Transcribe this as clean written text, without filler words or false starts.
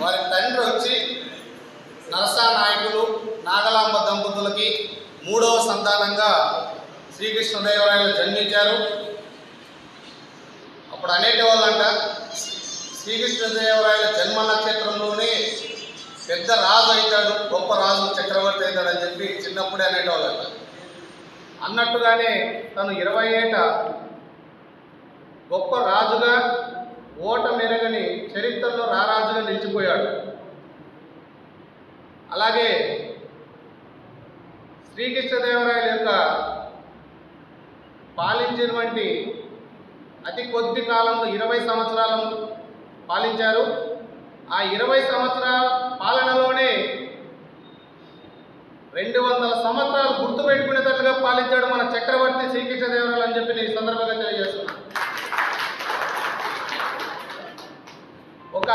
వారి తండ్రి వచ్చి నరసానాయకులు నాగలాంబ దంపతులకి మూడవ సంతానంగా శ్రీకృష్ణదేవరాయలు జన్మించారు. అప్పుడు అనేటివాళ్ళంట శ్రీకృష్ణదేవరాయల జన్మ నక్షత్రంలోనే పెద్ద రాజు అవుతాడు, గొప్ప రాజు చక్రవర్తి అవుతాడని చెప్పి చిన్నప్పుడే అనేటవాళ్ళంట. అన్నట్టుగానే తను 20 ఏట గొప్ప రాజుగా ఓట మెరగని చరిత్రలో రారాజుగా నిలిచిపోయాడు. అలాగే శ్రీకృష్ణదేవరాయల యొక్క పాలించినటువంటి అతి కొద్ది కాలంలో 20 సంవత్సరాలు పాలించారు. ఆ 20 సంవత్సరాల పాలనలోనే 200 సంవత్సరాలు గుర్తుపెట్టుకునేటట్లుగా పాలించాడు మన చక్రవర్తి శ్రీకృష్ణదేవరాయలు అని చెప్పి నేను ఈ సందర్భంగా తెలియజేస్తున్నాను. ఒక